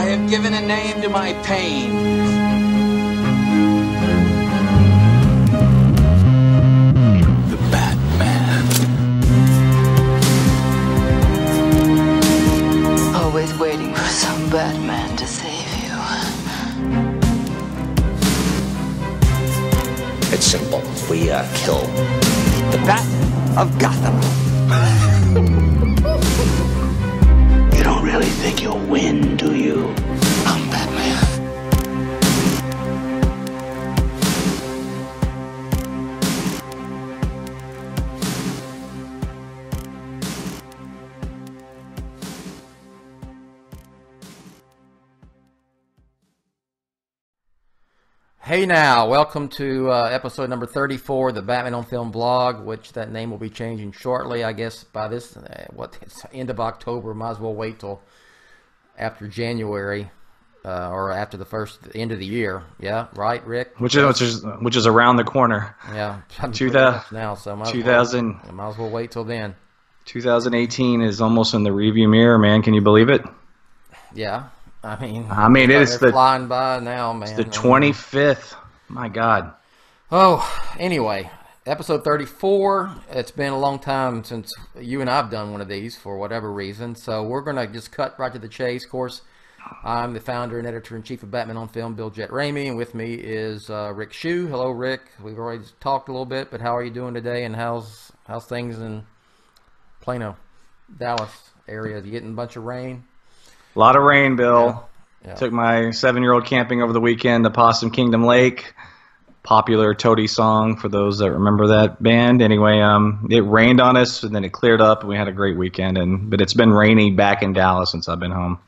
I have given a name to my pain. The Batman. Always waiting for some Batman to save you. It's simple. We kill the Bat of Gotham. You don't really think you'll win, do you? I'm Batman. Hey now, welcome to episode number 34 of the Batman on Film blog, which that name will be changing shortly, I guess, by this, it's end of October. Might as well wait till after January, or after the end of the year. Yeah, right, Rick? Which is around the corner. Yeah, now, so might as well wait till then. 2018 is almost in the rearview mirror, man. Can you believe it? Yeah. I mean, it's flying by now, man. It's the 25th. My God. Oh, anyway, episode 34. It's been a long time since you and I've done one of these for whatever reason, so we're going to just cut right to the chase. Of course, I'm the founder and editor-in-chief of Batman on Film, Jett, Ramey, and with me is Rick Shew. Hello, Rick. We've already talked a little bit, but how are you doing today, and how's things in Plano, Dallas area? You getting a bunch of rain? A lot of rain, Bill. Yeah. Took my 7-year-old camping over the weekend to Possum Kingdom Lake. Popular Toady song for those that remember that band. Anyway, it rained on us and then it cleared up and we had a great weekend. But it's been rainy back in Dallas since I've been home.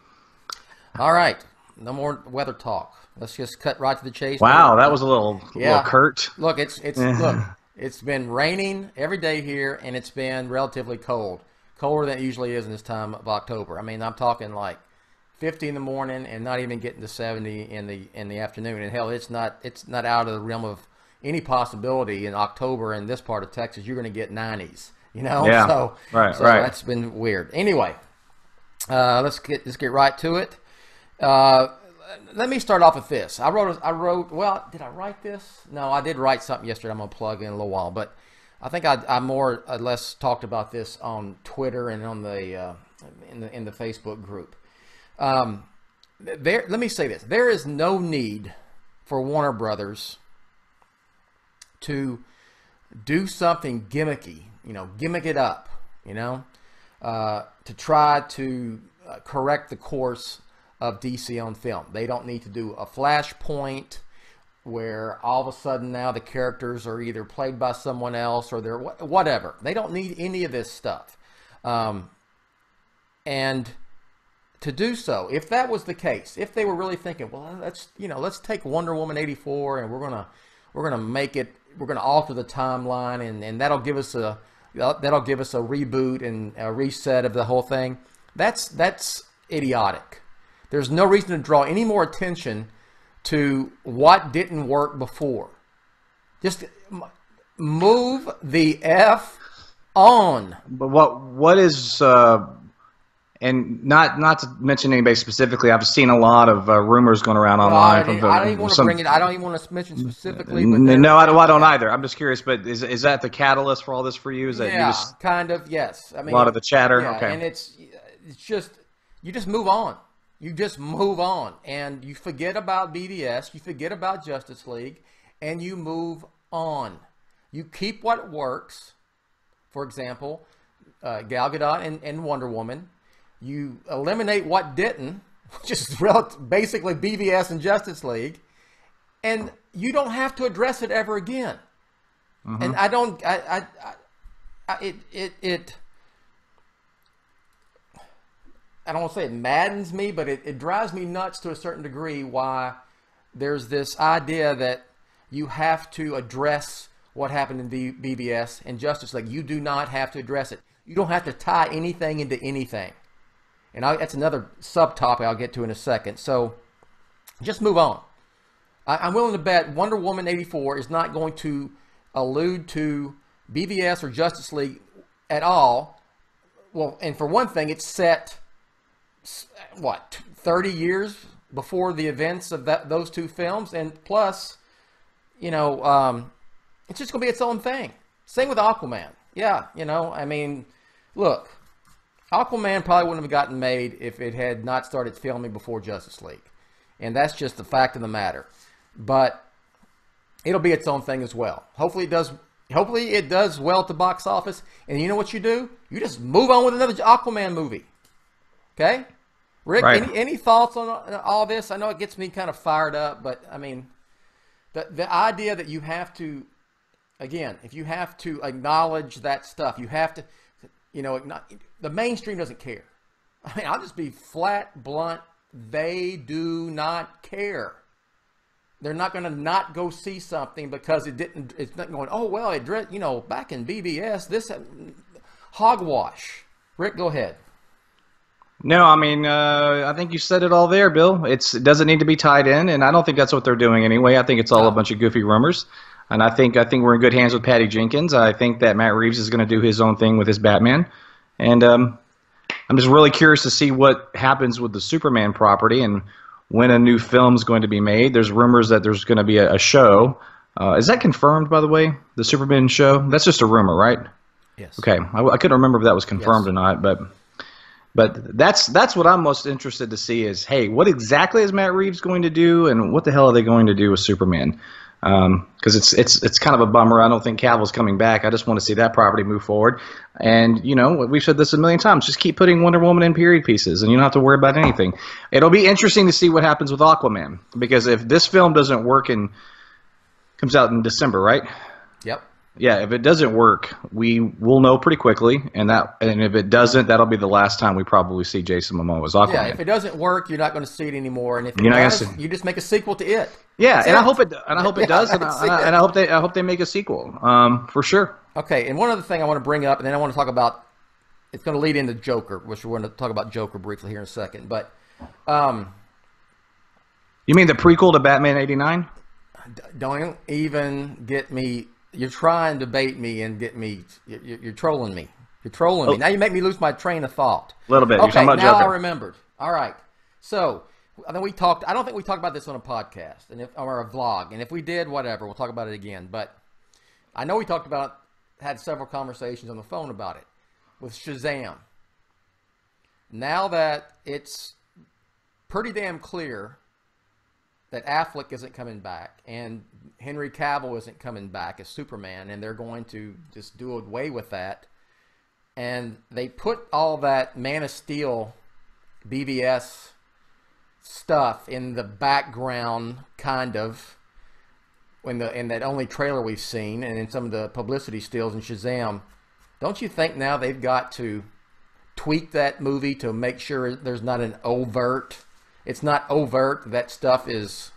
All right, no more weather talk. Let's just cut right to the chase. Wow, that was a little curt. Look, it's been raining every day here and it's been relatively cold. Colder than it usually is in this time of October. I mean, I'm talking like 50 in the morning and not even getting to 70 in the afternoon. And hell, it's not out of the realm of any possibility in October in this part of Texas. You're going to get 90s, you know. Yeah. So right. That's been weird. Anyway, let's get right to it. Let me start off with this. I wrote. Well, did I write this? No, I did write something yesterday. I'm going to plug in a little while, but I think I more or less talked about this on Twitter and on the in the Facebook group. Let me say this: there is no need for Warner Brothers to do something gimmicky, gimmick it up, to try to correct the course of DC on film. They don't need to do a flashpoint where all of a sudden now the characters are either played by someone else or they're whatever. They don't need any of this stuff. And to do so, if that was the case, if they were really thinking, well, let's take Wonder Woman 84 and we're gonna alter the timeline and that'll give us a reboot and a reset of the whole thing. That's idiotic. There's no reason to draw any more attention to what didn't work before. Just move the F on. But what is and not to mention anybody specifically, I've seen a lot of rumors going around online. I don't even want to bring it. I don't even want to mention specifically. But no, I don't either. I'm just curious. But is that the catalyst for all this for you? Is that kind of, yes. I mean, a lot of the chatter. Yeah, okay, and it's just you just move on. You just move on, and you forget about BVS, you forget about Justice League, and you move on. You keep what works. For example, Gal Gadot and Wonder Woman. You eliminate what didn't, which is basically BVS and Justice League, and you don't have to address it ever again. Mm-hmm. And I don't. I don't want to say it maddens me, but it drives me nuts to a certain degree why there's this idea that you have to address what happened in BVS and Justice League. You do not have to address it. You don't have to tie anything into anything. And that's another subtopic I'll get to in a second. So just move on. I'm willing to bet Wonder Woman 84 is not going to allude to BVS or Justice League at all. Well, and for one thing, it's set, what, 30 years before the events of those two films, and plus, you know, it's just going to be its own thing. Same with Aquaman. Yeah, you know, I mean, look, Aquaman probably wouldn't have gotten made if it had not started filming before Justice League. And that's just the fact of the matter. But it'll be its own thing as well. Hopefully it does well at the box office. And you know what you do? You just move on with another Aquaman movie. Okay? Rick, right. any thoughts on all this? I know it gets me kind of fired up, but I mean, the idea that you have to, again, if you have to acknowledge that stuff, you have to, you know, the mainstream doesn't care. I mean, I'll just be flat, blunt. They do not care. They're not going to not go see something because it didn't. It's not going, oh well, you know, back in BBS, this hogwash. Rick, go ahead. No, I mean, I think you said it all there, Bill. It doesn't need to be tied in, and I don't think that's what they're doing anyway. I think it's all a bunch of goofy rumors, and I think we're in good hands with Patty Jenkins. I think that Matt Reeves is going to do his own thing with his Batman, and I'm just really curious to see what happens with the Superman property and when a new film's going to be made. There's rumors that there's going to be a show. Is that confirmed, by the way, the Superman show? That's just a rumor, right? Yes. Okay, I couldn't remember if that was confirmed or not, but that's what I'm most interested to see is, hey, what exactly is Matt Reeves going to do, and what the hell are they going to do with Superman? Because it's kind of a bummer. I don't think Cavill's coming back. I just want to see that property move forward. And, you know, we've said this a million times. Just keep putting Wonder Woman in period pieces, and you don't have to worry about anything. It'll be interesting to see what happens with Aquaman, because if this film doesn't work and comes out in December, right? Yep. Yeah, if it doesn't work, we will know pretty quickly, and if it doesn't, that'll be the last time we probably see Jason Momoa as Aquaman. Yeah, if it doesn't work, you're not going to see it anymore, and if it You're not does, gonna see- you just make a sequel to it. Yeah, That's and it. I hope it does, and I hope they make a sequel, for sure. Okay, and one other thing I want to bring up, and then I want to talk about, it's going to lead into Joker, which we're going to talk about Joker briefly here in a second, but You mean the prequel to Batman '89? Don't even get me. You're trying to bait me and get me. You're trolling me. You're trolling me. Now you make me lose my train of thought. A little bit. You're Okay, talking about now Joker. I remembered. All right. So I think we talked. I don't think we talked about this on a podcast or a vlog. And if we did, whatever. We'll talk about it again. But I know we talked about. Had several conversations on the phone about it with Shazam. Now that it's pretty damn clear that Affleck isn't coming back and Henry Cavill isn't coming back as Superman, and they're going to just do away with that. And they put all that Man of Steel BVS stuff in the background, kind of, in that only trailer we've seen, and in some of the publicity stills in Shazam. Don't you think now they've got to tweak that movie to make sure there's not an overt? It's not overt that stuff is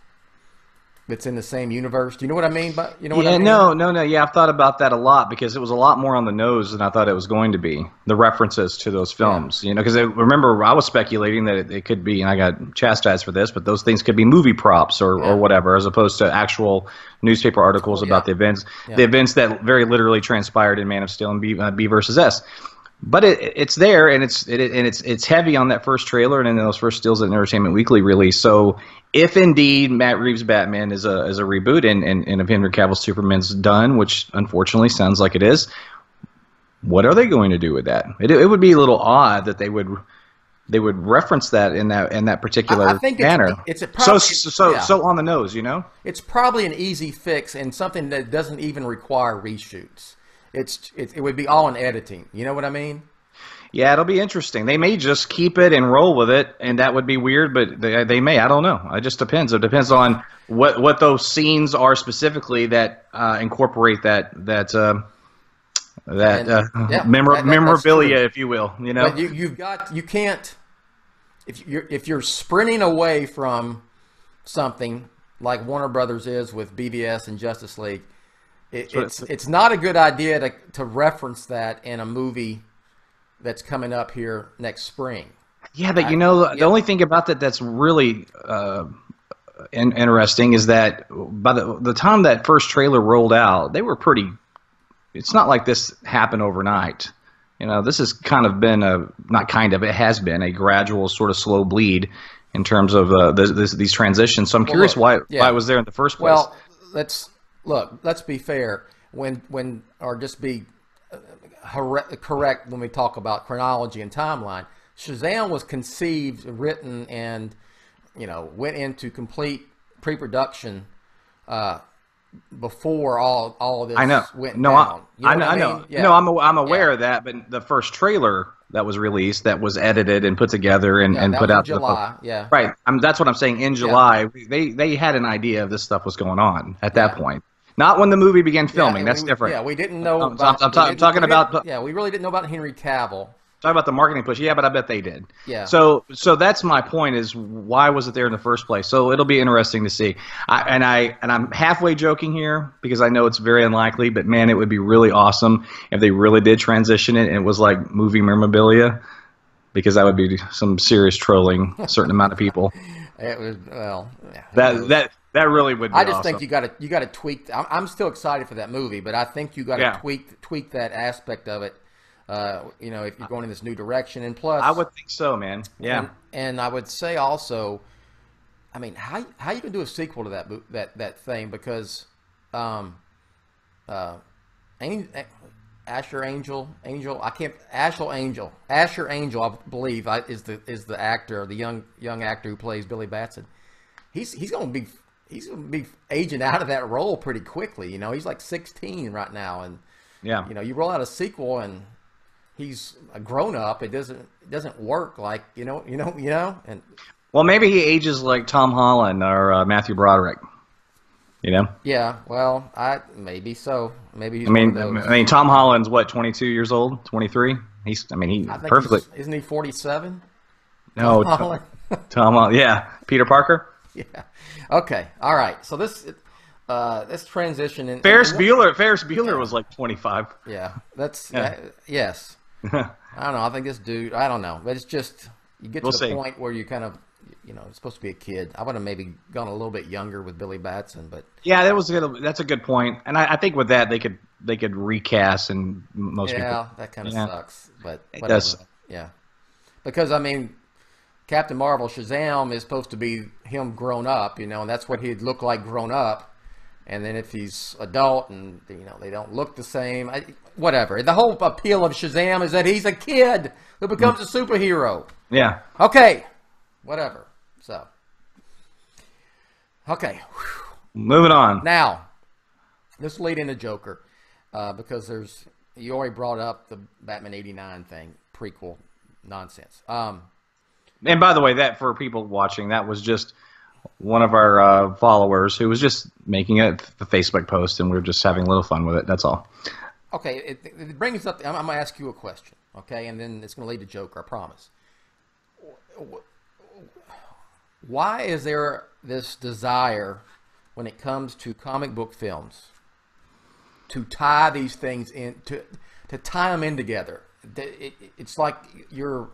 that's in the same universe. Do you know what I mean? But you know what I mean? No. Yeah, I've thought about that a lot because it was a lot more on the nose than I thought it was going to be. The references to those films, you know, because remember I was speculating that it could be, and I got chastised for this, but those things could be movie props or whatever, as opposed to actual newspaper articles about the events, the events that very literally transpired in Man of Steel and B versus S. But it's there, and it's heavy on that first trailer and in those first stills that Entertainment Weekly released. So if indeed Matt Reeves' Batman is a reboot and if Henry Cavill's Superman's done, which unfortunately sounds like it is, what are they going to do with that? It would be a little odd that they would reference that in that particular I think manner. It's so on the nose, you know. It's probably an easy fix and something that doesn't even require reshoots. It would be all in editing. You know what I mean? Yeah, it'll be interesting. They may just keep it and roll with it, and that would be weird, but they may. I don't know. It just depends. It depends on what those scenes are specifically that incorporate that memorabilia, if you will. You know, but you can't if you're sprinting away from something like Warner Brothers is with BVS and Justice League. It's not a good idea to reference that in a movie that's coming up here next spring. Yeah, but the only thing about that's really interesting is that by the time that first trailer rolled out, they were pretty. It's not like this happened overnight. You know, this has kind of been it has been a gradual sort of slow bleed. in terms of these transitions. So I'm curious why it was there in the first place. Well, let's be fair. Or just be correct when we talk about chronology and timeline. Shazam was conceived, written, and went into complete pre-production before all of this went down. I know. Yeah. No, I'm aware of that. But the first trailer that was released, that was edited and put together and put out in July. Right. That's what I'm saying. In July, they had an idea of this stuff was going on at that point. Not when the movie began filming. That's different. Yeah, we didn't know. I'm talking about. Yeah, we really didn't know about Henry Cavill. Talking about the marketing push. Yeah, but I bet they did. Yeah. So that's my point, is why was it there in the first place? So it'll be interesting to see. I'm halfway joking here because I know it's very unlikely, but man, it would be really awesome if they really did transition it and it was like movie memorabilia, because that would be some serious trolling a certain amount of people. It was That really would be I just awesome. think you got to tweak. I'm still excited for that movie, but I think you got to tweak that aspect of it. If you're going in this new direction, and plus, I would think so, man. Yeah, and I would say also, I mean, how you can do a sequel to that thing, because, Asher Angel, I believe is the actor, the young actor who plays Billy Batson. He's going to be aging out of that role pretty quickly. He's like 16 right now, and you roll out a sequel and he's a grown up. It doesn't work like and well, maybe he ages like Tom Holland or Matthew Broderick. Yeah, well, maybe so. Maybe he's I mean, one of those. I mean, Tom Holland's what, 22 years old, 23. He perfectly. Isn't he 47? No, Tom Holland. Tom Holland. Yeah, Peter Parker. Yeah. Okay. All right. So this transition in Ferris Bueller was like 25. Yeah. Yes. I don't know. I think this dude. I don't know. But it's just you get to the point where you kind of. It's supposed to be a kid. I would have maybe gone a little bit younger with Billy Batson, but yeah, that's a good point. And I think with that they could recast, and most people. Yeah, that kind of sucks, but whatever. It does. Yeah, because I mean, Captain Marvel, Shazam is supposed to be him grown up, and that's what he'd look like grown up. And then if he's adult and they don't look the same, whatever. The whole appeal of Shazam is that he's a kid who becomes a superhero. Yeah. Okay. Whatever. So, okay. Moving on. Now, this will lead into Joker, because you already brought up the Batman '89 thing, prequel nonsense. And by the way, that for people watching, that was just one of our followers who was just making a Facebook post, and we were just having a little fun with it. That's all. Okay, it brings up. I'm going to ask you a question, okay, and then it's going to lead to Joker. I promise. Why is there this desire, when it comes to comic book films, to tie these things in, to tie them in together? It's like you're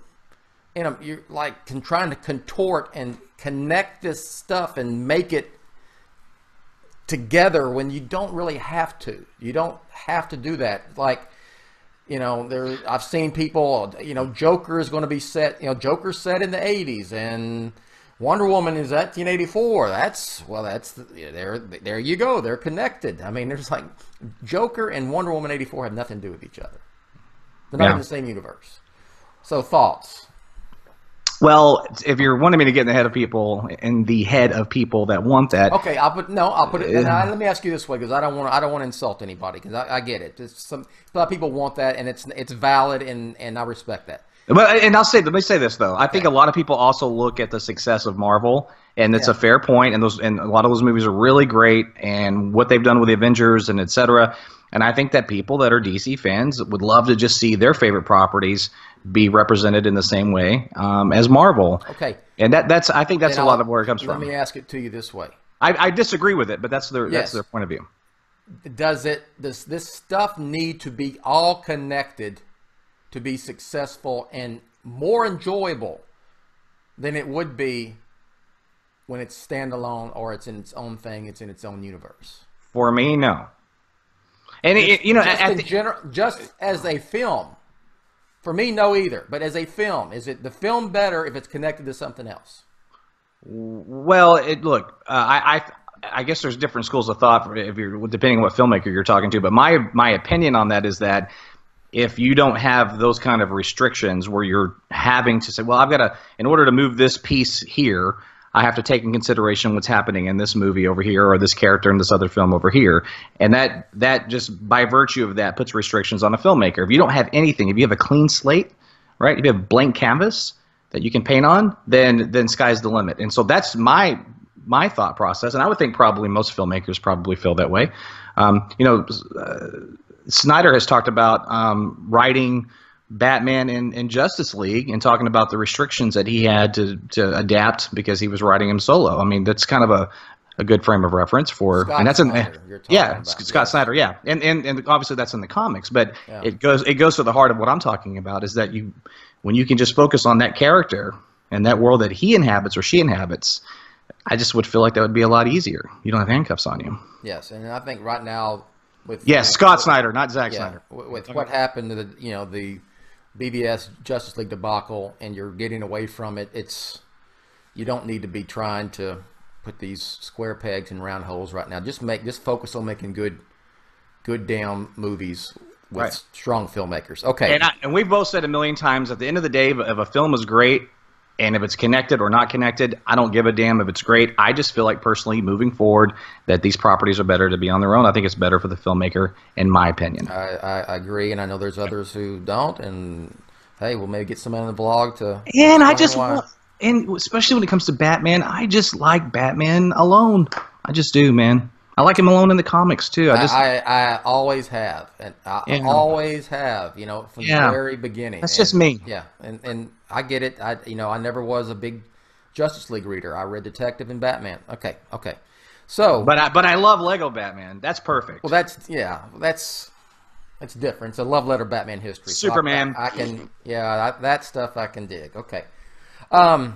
like trying to contort and connect this stuff and make it together when you don't really have to. You don't have to do that. Like, I've seen people, Joker is going to be set, Joker's set in the 80s, and Wonder Woman is 1984. There you go. They're connected. I mean, there's like Joker and Wonder Woman 84 have nothing to do with each other. They're not in the same universe. So thoughts? Well, if you're wanting me to get in the head of people that want that, okay, I'll put it. Let me ask you this way, because I don't want to insult anybody, because I get it. A lot of people want that, and it's valid, and I respect that. But let me say this though. I think a lot of people also look at the success of Marvel, and it's a fair point. And a lot of those movies are really great, and what they've done with the Avengers and etc. And I think that people that are DC fans would love to just see their favorite properties be represented in the same way as Marvel. Okay, and I think that's a lot of where it comes from. Let me ask it to you this way. I disagree with it, but that's their point of view. Does this stuff need to be all connected to be successful and more enjoyable than it would be when it's standalone, or it's in its own thing, it's in its own universe? For me, no. And just as a film, for me, no either. But as a film, is it the film better if it's connected to something else? Well, look, I guess there's different schools of thought if you're depending on what filmmaker you're talking to. But my opinion on that is that if you don't have those kind of restrictions where you're having to say, well, I've got to, in order to move this piece here, I have to take in consideration what's happening in this movie over here or this character in this other film over here. And that just by virtue of that puts restrictions on a filmmaker. If you don't have anything, if you have a clean slate, right, if you have blank canvas that you can paint on, then sky's the limit. And so that's my thought process. And I would think probably most filmmakers probably feel that way. Snyder has talked about writing Batman in Justice League and talking about the restrictions that he had to adapt because he was writing him solo. I mean, that's kind of a good frame of reference for, Scott and that's Snyder, Scott Snyder, yeah, and obviously that's in the comics, but it goes to the heart of what I'm talking about is that when you can just focus on that character and that world that he inhabits or she inhabits, I just would feel like that would be a lot easier. You don't have handcuffs on you. Yes, and I think right now with Scott Snyder, not Zack Snyder. With what happened to the BVS Justice League debacle, and you're getting away from it. You don't need to be trying to put these square pegs in round holes right now. Just focus on making good damn movies with strong filmmakers. Okay. And we've both said a million times, at the end of the day, if a film is great, and if it's connected or not connected, I don't give a damn if it's great. I just feel like personally, moving forward, that these properties are better to be on their own. I think it's better for the filmmaker, in my opinion. I agree, and I know there's others who don't. And hey, we'll maybe get somebody on the vlog to. And and especially when it comes to Batman, I just like Batman alone. I just do, man. I like him alone in the comics too. I always have, and I always have. From the very beginning. That's just me. Yeah, and I get it. I never was a big Justice League reader. I read Detective and Batman. Okay. So, but I love Lego Batman. That's perfect. Well, that's different. It's a love letter Batman history. Superman. So I can that stuff I can dig. Okay. Now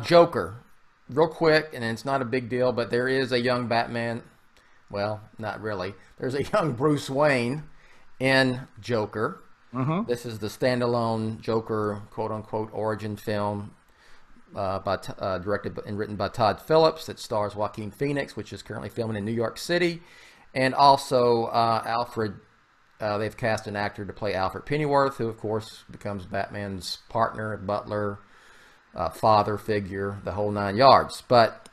Joker. Real quick, and it's not a big deal, but there is a young Batman. Well, not really. There's a young Bruce Wayne in Joker. Mm-hmm. This is the standalone Joker, quote-unquote, origin film directed and written by Todd Phillips that stars Joaquin Phoenix, which is currently filming in New York City. And also Alfred, they've cast an actor to play Alfred Pennyworth, who, of course, becomes Batman's partner, butler, father figure, the whole 9 yards. But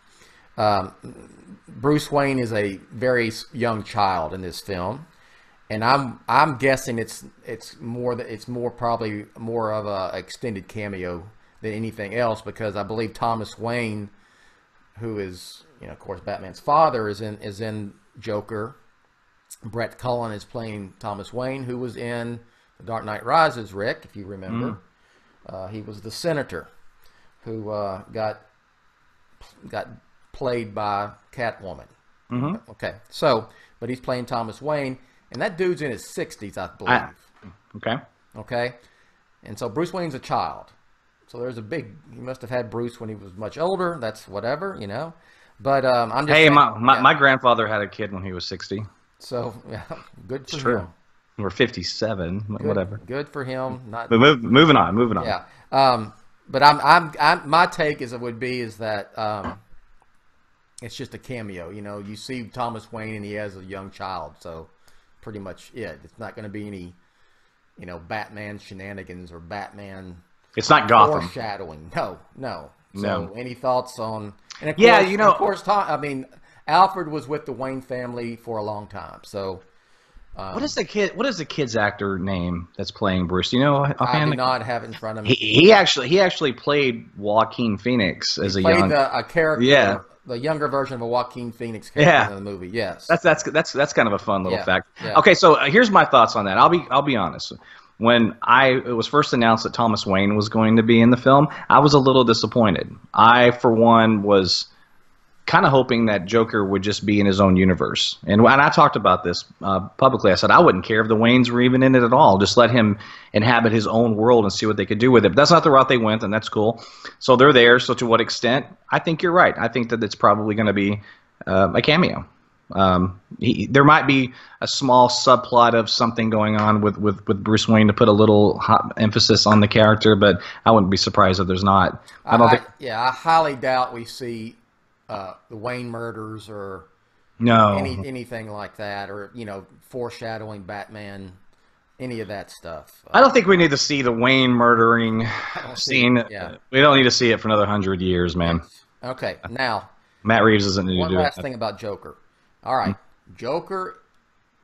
Bruce Wayne is a very young child in this film, and I'm guessing it's probably more of a extended cameo than anything else, because I believe Thomas Wayne, who is of course Batman's father, is in Joker. Brett Cullen is playing Thomas Wayne, who was in The Dark Knight Rises. Rick, if you remember, he was the senator who got played by Catwoman. Mm-hmm. Okay, but he's playing Thomas Wayne, and that dude's in his 60s, I believe. Okay, and so Bruce Wayne's a child. So there's he must have had Bruce when he was much older. That's whatever, But I'm just saying, my grandfather had a kid when he was 60. So good for him. We're 57, whatever. Good for him. But moving on. Yeah. But my take is that it's just a cameo. You see Thomas Wayne and he has a young child, so pretty much it. It's not going to be any, Batman shenanigans or Batman. It's not Gotham. Foreshadowing. No. So any thoughts on? And of course, Alfred was with the Wayne family for a long time. So. What is the kid's actor name that's playing Bruce? Do you know? I do not have it in front of me. He actually played Joaquin Phoenix as a character. Yeah. The younger version of a Joaquin Phoenix character in the movie. Yes. That's kind of a fun little fact. Yeah. Okay, so here's my thoughts on that. I'll be honest. When it was first announced that Thomas Wayne was going to be in the film, I was a little disappointed. I, for one, was kind of hoping that Joker would just be in his own universe. And I talked about this publicly. I said I wouldn't care if the Waynes were even in it at all. Just let him inhabit his own world and see what they could do with it. But that's not the route they went, and that's cool. So they're there. So to what extent? I think you're right. I think that it's probably going to be a cameo. There might be a small subplot of something going on with Bruce Wayne to put a little hot emphasis on the character, but I wouldn't be surprised if there's not. I don't think. Yeah, I highly doubt we see the Wayne murders or No. anything like that, or foreshadowing Batman, any of that stuff. I don't think we need to see the Wayne murdering scene. Yeah. We don't need to see it for another 100 years, man. Okay, now Matt Reeves doesn't need to one do it. last thing about Joker. All right, Joker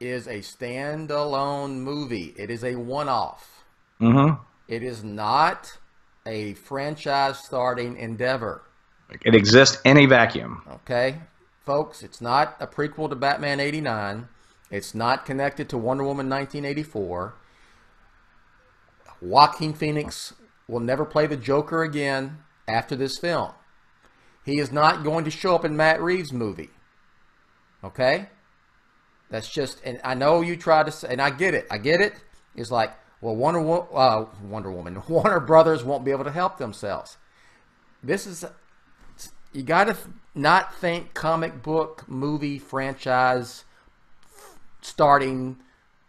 is a standalone movie. It is a one-off. Mm-hmm. It is not a franchise-starting endeavor. It exists in a vacuum. Okay, folks, it's not a prequel to Batman 89. It's not connected to Wonder Woman 1984. Joaquin Phoenix will never play the Joker again after this film. He is not going to show up in Matt Reeves' movie. Okay? That's just, and I know you try to say, and I get it. It's like, well, Warner Brothers won't be able to help themselves. This is, you got to not think comic book movie franchise starting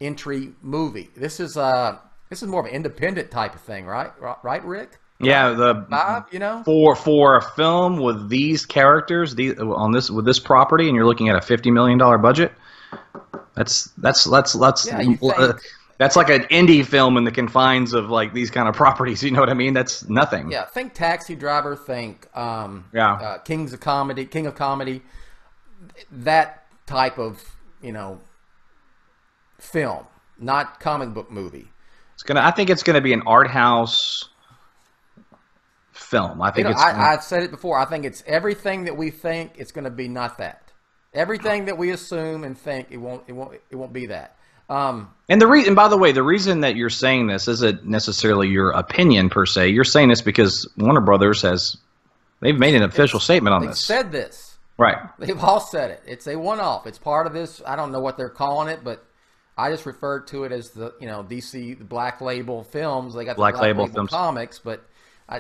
entry movie. This is more of an independent type of thing, right? Right, Rick? Yeah, Bob, for a film with these characters, with this property, and you're looking at a $50 million budget. That's that's like an indie film in the confines of like these kind of properties. You know what I mean? That's nothing. Yeah, think Taxi Driver. Think King of Comedy. That type of film, not comic book movie. I think it's gonna be an art house film. I think I've said it before. I think it's everything that we think it's going to be. Not that. Everything that we assume and think it won't be that. And by the way, the reason that you're saying this isn't necessarily your opinion per se. You're saying this because Warner Brothers they've made an official statement on this. They've said this. Right. They've all said it. It's a one-off. It's part of this. I don't know what they're calling it, but I just referred to it as the DC the Black Label films. They got the Black Label films. Comics, but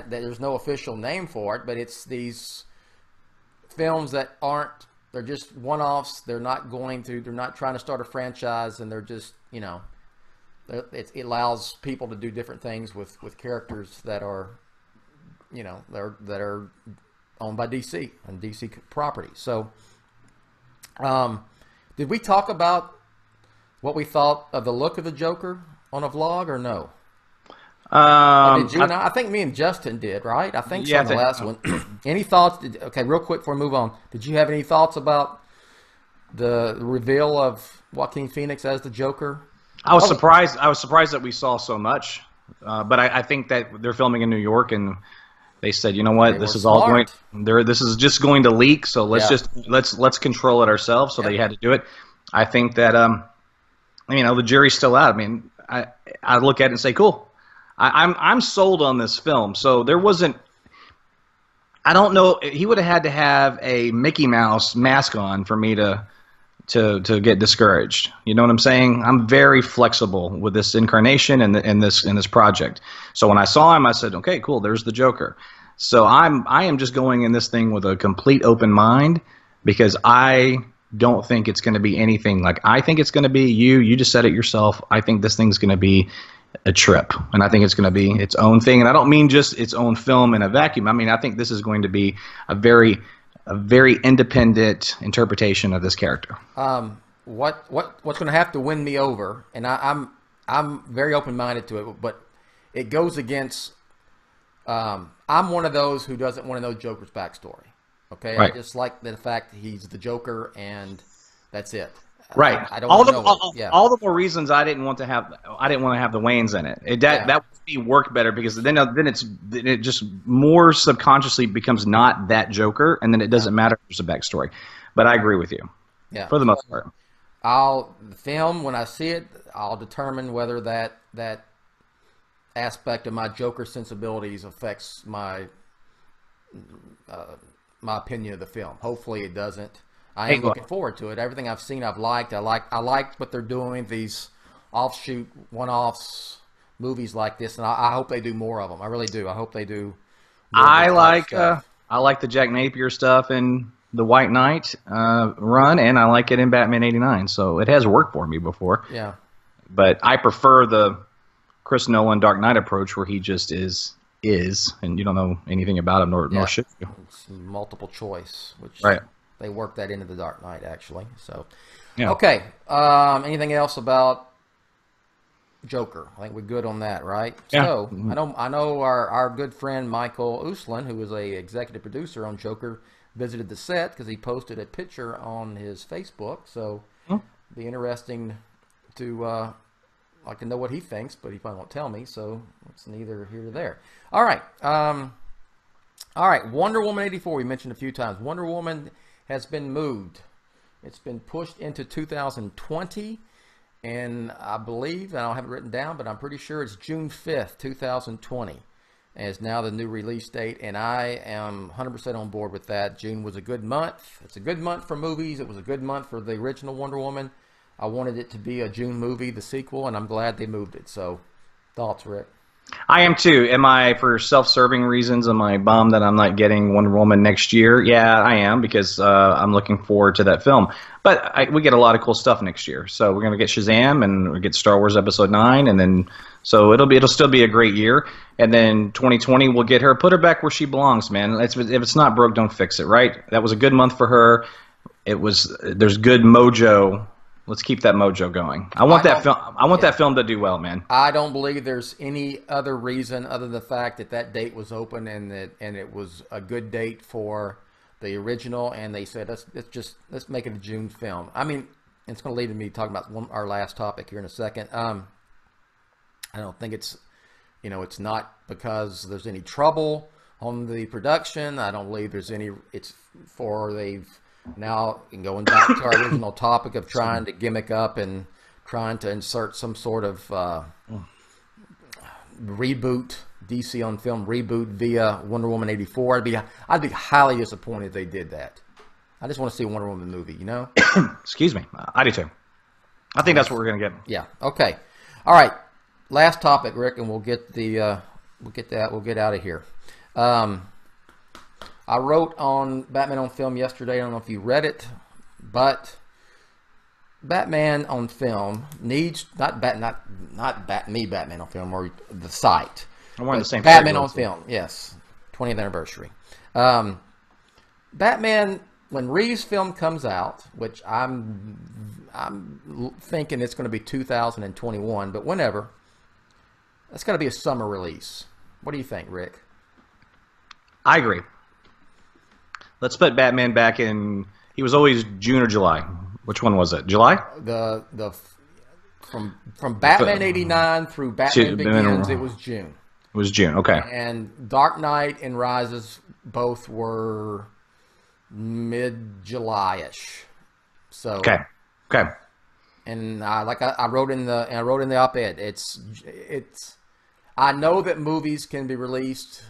there's no official name for it. But it's these films that aren't. They're just one-offs. They're not trying to start a franchise, and they're just it allows people to do different things with characters that are that are owned by DC and DC property. So, did we talk about what we thought of the look of the Joker on a vlog or no? Did you? I think me and Justin did, right? I think so. On the last one. Any thoughts? Okay, real quick before we move on. Did you have any thoughts about the reveal of Joaquin Phoenix as the Joker? I was surprised. I was surprised that we saw so much, but I think that they're filming in New York, and they said, you know what, this is all going. This is just going to leak, so let's control it ourselves. So they had to do it. I think that the jury's still out. I mean, I look at it and say, cool. I'm sold on this film. So there wasn't. I don't know. He would have had to have a Mickey Mouse mask on for me to get discouraged. You know what I'm saying? I'm very flexible with this incarnation and this project. So when I saw him, I said, okay, cool. There's the Joker. So I am just going in this thing with a complete open mind because I don't think it's going to be anything like I think it's going to be. You just said it yourself. I think this thing's going to be a trip, and I think it's going to be its own thing. And I don't mean just its own film in a vacuum. I mean, I think this is going to be a very independent interpretation of this character. What's going to have to win me over, and I'm very open-minded to it, but it goes against. I'm one of those who doesn't want to know Joker's backstory. Okay, right. I just like the fact that he's the Joker, and that's it. Right. I don't all the more reasons I didn't want to have the Waynes in it. That would be work better because then it just more subconsciously becomes not that Joker, and then it doesn't matter if there's a backstory. But I agree with you. Yeah. For the most part. The film, when I see it, I'll determine whether that aspect of my Joker sensibilities affects my my opinion of the film. Hopefully it doesn't. I am looking forward to it. Everything I've seen, I've liked. I like what they're doing. These offshoot, one-offs, movies like this, and I hope they do more of them. I really do. I hope they do. I like the Jack Napier stuff in the White Knight run, and I like it in Batman '89. So it has worked for me before. Yeah. But I prefer the Chris Nolan Dark Knight approach, where he just is, and you don't know anything about him, nor should you. It's multiple choice, which Right. they worked that into the Dark Knight actually. So, Yeah. okay. Anything else about Joker? I think we're good on that, right? Yeah. So I know our good friend Michael Uslan, who was a executive producer on Joker, visited the set because he posted a picture on his Facebook. So it'd be interesting to like to know what he thinks, but he probably won't tell me. So it's neither here nor there. All right. All right. Wonder Woman 84. We mentioned a few times. Wonder Woman has been moved. It's been pushed into 2020. And I believe, and I don't have it written down, but I'm pretty sure it's June 5th, 2020 is now the new release date. And I am 100% on board with that. June was a good month. It's a good month for movies. It was a good month for the original Wonder Woman. I wanted it to be a June movie, the sequel, and I'm glad they moved it. So, thoughts, Rick? I am too. Am I, for self-serving reasons, am I bummed that I'm not getting Wonder Woman next year? Yeah, I am, because I'm looking forward to that film. But we get a lot of cool stuff next year. So we're going to get Shazam, and we get Star Wars Episode 9, and then so it'll still be a great year. And then 2020, we'll get her, put her back where she belongs, man. If it's not broke, don't fix it, right? That was a good month for her. There's good mojo. Let's keep that mojo going. I want that film to do well, man. I don't believe there's any other reason other than the fact that date was open and it was a good date for the original, and they said let's make it a June film. I mean, it's going to lead to me talking about our last topic here in a second. I don't think it's not because there's any trouble on the production. I don't believe there's any. It's for they've. Now, going back to our original topic of trying to gimmick up and trying to insert some sort of reboot, DC on film reboot via Wonder Woman 84, I'd be highly disappointed if they did that. I just want to see a Wonder Woman movie, you know? Excuse me. I do too. I think that's what we're going to get. Yeah. Okay. All right. Last topic, Rick, and we'll get out of here. I wrote on Batman on Film yesterday. I don't know if you read it, but Batman on Film needs Batman on Film, or the site. I'm wearing the same Batman on Film, yes, 20th anniversary. Batman, when Reeves' film comes out, which I'm thinking it's going to be 2021, but whenever, that's got to be a summer release. What do you think, Rick? I agree. Let's put Batman back in. He was always June or July. Which one was it? July? From Batman '89 through Batman Begins, it was June. It was June. Okay. And Dark Knight and Rises both were mid-July-ish. So. Okay. Okay. And I wrote in the op-ed. It's. I know that movies can be released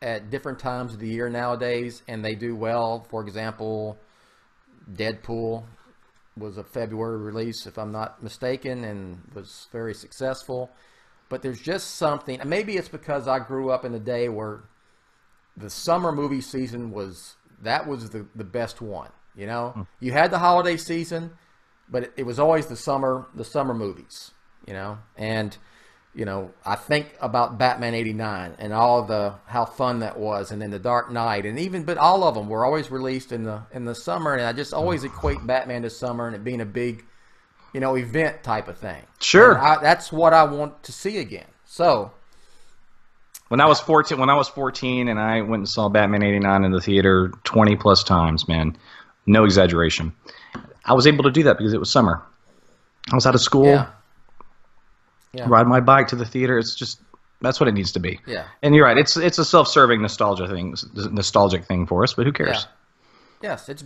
at different times of the year nowadays, and they do well. For example, Deadpool was a February release, if I'm not mistaken, and was very successful. But there's just something, and maybe it's because I grew up in a day where the summer movie season was the best one. You know, you had the holiday season, but it was always the summer movies. You know, and I think about Batman '89 and how fun that was, and then the Dark Knight, but all of them were always released in the summer, and I just always equate Batman to summer and it being a big, event type of thing. Sure, that's what I want to see again. So, when I was 14, and I went and saw Batman '89 in the theater 20 plus times, man, no exaggeration. I was able to do that because it was summer. I was out of school. Yeah. Ride my bike to the theater. It's just, that's what it needs to be. Yeah. And you're right. It's a self-serving nostalgic thing for us, but who cares? Yeah. Yes. It's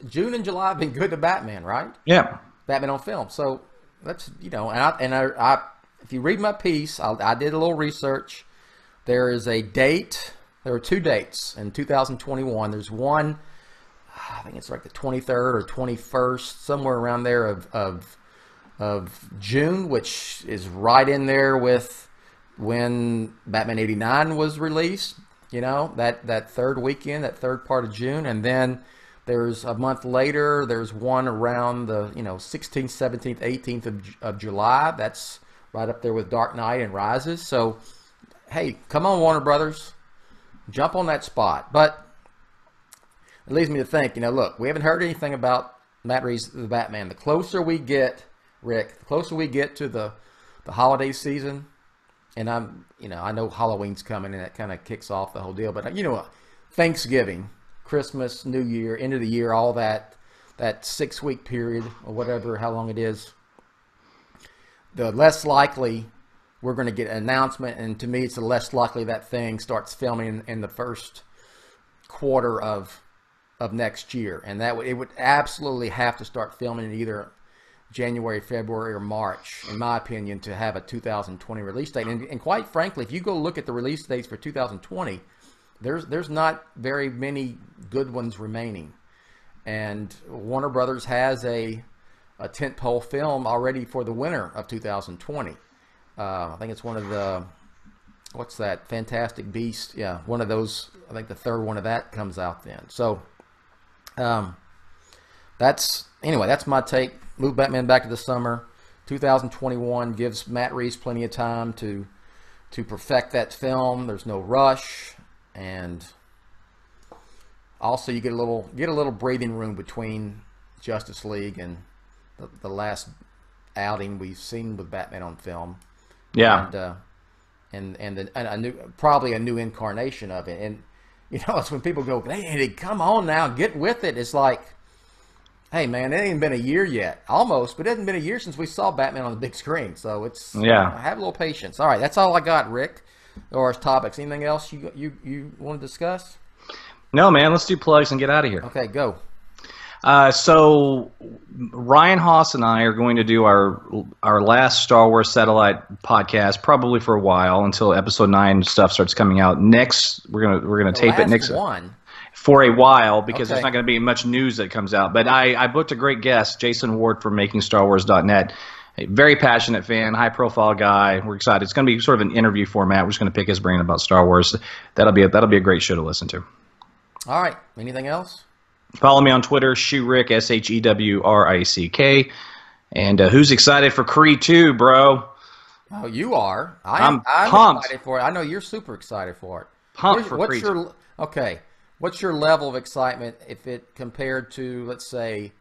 June and July have been good to Batman, right? Yeah. Batman on Film. So that's, I if you read my piece, I did a little research. There is a date. There are two dates in 2021. There's one, I think it's like the 23rd or 21st, somewhere around there of June, which is right in there with when Batman '89 was released, that third weekend, that third part of June. And then There's a month later, there's one around the 16th, 17th, 18th of July. That's right up there with Dark Knight and Rises. So, hey, come on, Warner Brothers. Jump on that spot. But it leads me to think, look, we haven't heard anything about Matt Reeves the Batman. The closer we get, Rick, the closer we get to the holiday season, and I know Halloween's coming and that kind of kicks off the whole deal, but Thanksgiving, Christmas, New Year, end of the year, all that 6-week period or whatever, how long it is, the less likely we're going to get an announcement, and to me it's the less likely that thing starts filming in the first quarter of next year, and it would absolutely have to start filming in either January, February, or March, in my opinion, to have a 2020 release date. And quite frankly, if you go look at the release dates for 2020, there's not very many good ones remaining. And Warner Brothers has a tentpole film already for the winter of 2020. I think it's one of the, what's that, Fantastic Beast? Yeah, one of those. I think the third one of that comes out then. So, that's my take. Move Batman back to the summer. 2021 gives Matt Reeves plenty of time to perfect that film. There's no rush, and also you get a little breathing room between Justice League and the last outing we've seen with Batman on film. Yeah. And probably a new incarnation of it. And it's when people go, hey, come on now, get with it. It's like, hey man, it ain't been a year yet, almost, but it hasn't been a year since we saw Batman on the big screen. So it's have a little patience. All right, that's all I got, Rick, or as topics. Anything else you want to discuss? No, man. Let's do plugs and get out of here. Okay, go. So Ryan Haas and I are going to do our last Star Wars Satellite podcast, probably for a while, until Episode 9 stuff starts coming out. Next, we're gonna tape it next one for a while, because Okay. there's not going to be much news that comes out. But I booked a great guest, Jason Ward from MakingStarWars.net. A very passionate fan, high-profile guy. We're excited. It's going to be sort of an interview format. We're just going to pick his brain about Star Wars. That'll be a great show to listen to. All right. Anything else? Follow me on Twitter, Shewrick, SHEWRICK. And who's excited for Creed 2, bro? Oh, you are. I'm I'm pumped. excited for it. I know you're super excited for it. Pumped for Creed 2. What's your level of excitement if it compared to, let's say,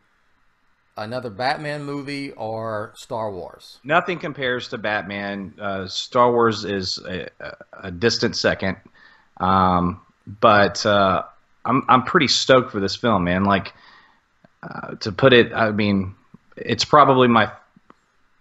another Batman movie or Star Wars? Nothing compares to Batman. Star Wars is a distant second. But I'm pretty stoked for this film, man. Like, to put it, I mean, it's probably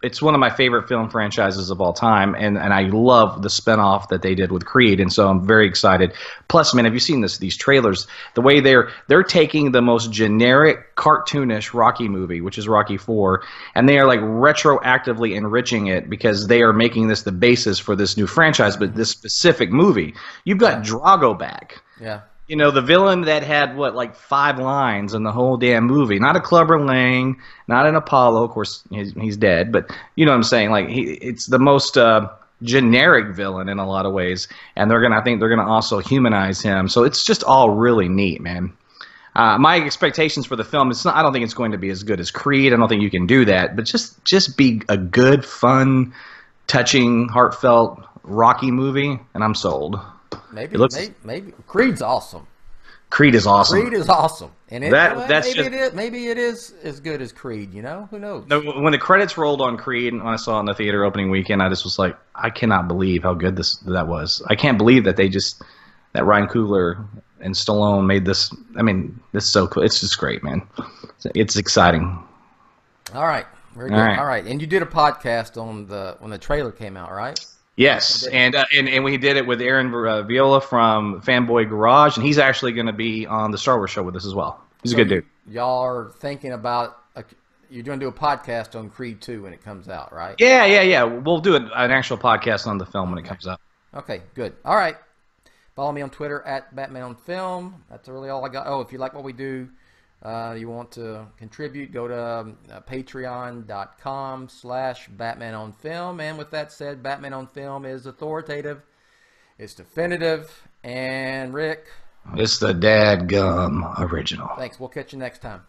it's one of my favorite film franchises of all time, and I love the spinoff that they did with Creed, and so I'm very excited. Plus, man, have you seen these trailers? The way they're taking the most generic, cartoonish Rocky movie, which is Rocky 4, and they are like retroactively enriching it because they are making this the basis for this new franchise, but this specific movie. You've got Drago back. Yeah. The villain that had, 5 lines in the whole damn movie. Not a Clubber Lang, not an Apollo. Of course, he's dead. But you know what I'm saying? Like, it's the most generic villain in a lot of ways. And I think they're gonna also humanize him. So it's just all really neat, man. My expectations for the film, I don't think it's going to be as good as Creed. I don't think you can do that. But just be a good, fun, touching, heartfelt Rocky movie, and I'm sold. Maybe Creed's awesome. Creed is awesome. Creed is awesome, and maybe it is as good as Creed. Who knows? When the credits rolled on Creed, and when I saw it in the theater opening weekend, I just was like, I cannot believe how good that was. I can't believe that that Ryan Coogler and Stallone made this. I mean, this is so cool. It's just great, man. It's exciting. All right, very good. All right, and you did a podcast when the trailer came out, right? Yes, and we did it with Aaron Viola from Fanboy Garage, and he's actually going to be on the Star Wars show with us as well. He's a good dude. Y'all are thinking about you're going to do a podcast on Creed 2 when it comes out, right? Yeah. We'll do an actual podcast on the film when it comes out. Okay, good. All right. Follow me on Twitter at Batman on Film. That's really all I got. Oh, if you like what we do, you want to contribute, go to patreon.com/Batman on Film. And with that said, Batman on Film is authoritative, it's definitive, and Rick, It's the Dad Gum original. Thanks. We'll catch you next time.